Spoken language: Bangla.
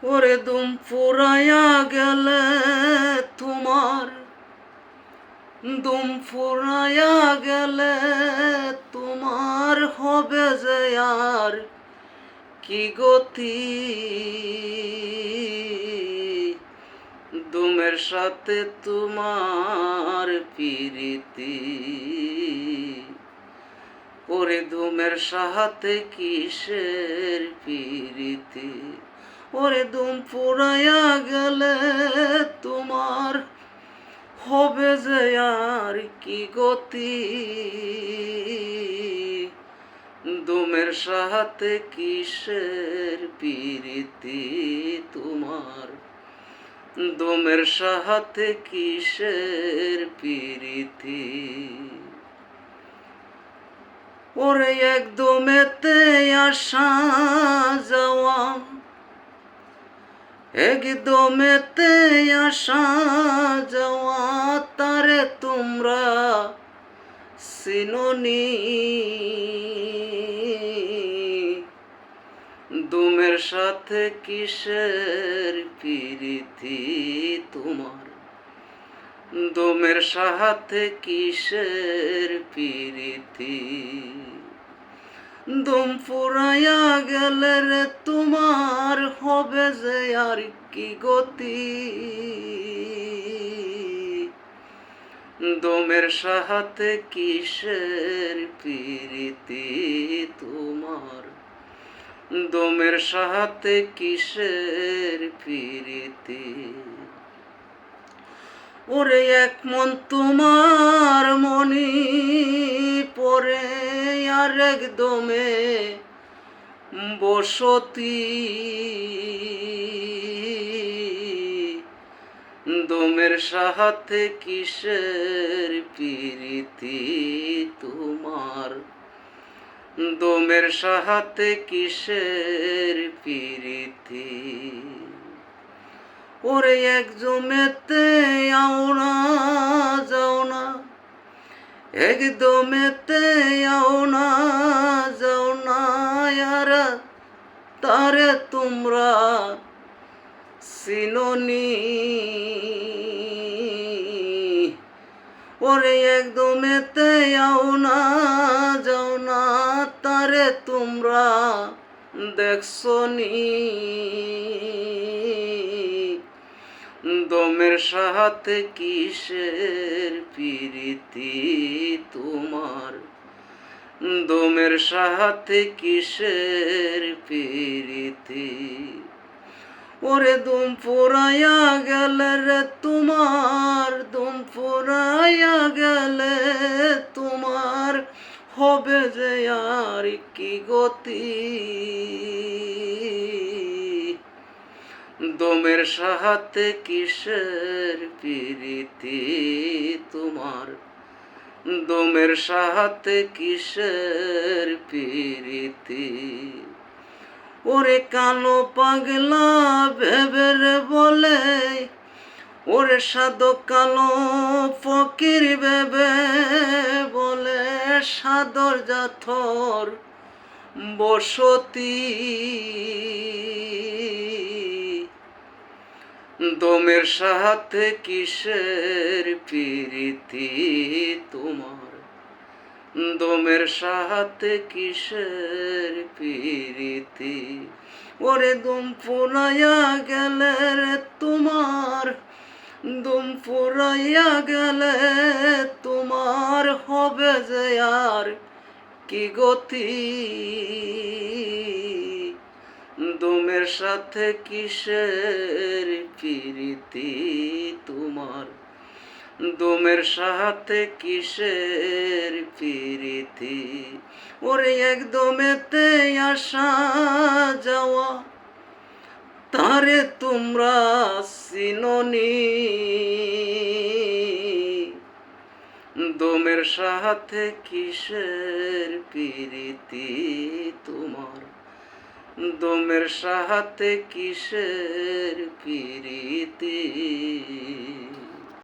ওরে দুম ফুরাইয়া গেলে তোমার, দুম ফুরাইয়া গেলে তোমার হবে যে আর কি গতি। দুমের সাথে তোমার পিরিতি, ওরে দুমের সাথে কিসের পিরিতি। ওরে দুম ফুরাইয়া গেলে তোমার হবে যে আর কি গতি। দুমের সাথে কিসের পিরিতি তোমার, দুমের সাথে কিসের পিরিতি। ওরে একদমেতে আসা যাওয়া, একদমেতে আসা যাওয়া, তারে তোমরা চিনোনি। দুমের সাথে কিসের পিরিতি তোমার, দুমের সাথে কিসের পিরিতি। দুম ফুরাইয়া গেলে রে তোমার হবে যে আর কি গতি। দুমের সাথে কিসের পিরিতি তোমার, দুমের সাথে কিসের পিরিতি। ওরে এক মন তোমার মনি পরে আর একদমে বসতি। দুমের সাথে কিসের পিরিতি তোমার, দুমের সাথে কিসের পিরিতি। ওরে এক জমেতে আও না যাও না, একদমেতে আও না যাও না, আর তারে তোমরা চিনোনি। ওরে একদমেতে আও না যাও না, তারে তোমরা দেখছনি। দমের সাথে কিসের পিরিতি তোমার, দমের সাথে কিসের পিরিতি। ওরে দুম ফুরাইয়া গেলে রে তোমার, দুম ফুরাইয়া গেলে তোমার হবে যে আর কি গতি। দমের সাথে কিসের পিরিতি তোমার, দমের সাথে কিসের পিরিতি। ওরে কালো পাগলা ভেবের বলে, ওরে সাধক কালো ফকির ভেবে বলে, সাদর জাথর বসতি। দমের সাথে কিসের পিরিতি তোমার, দমের সাথে কিসের পিরিতি। ওরে দুম ফুরাইয়া গেলে রে তোমার, দুম ফুরাইয়া গেলে তোমার হবে যে আর কি গতি। দুমের সাথে কিসের পিরিতি তোমার, দুমের সাথে কিসের পিরিতি। ওরে একদমেতে আসা যাওয়া, তারে তোমরা চিনোনি। দমের সাথে কিসের পিরিতি তোমার, দমের সাথে কিসের পিরিতি।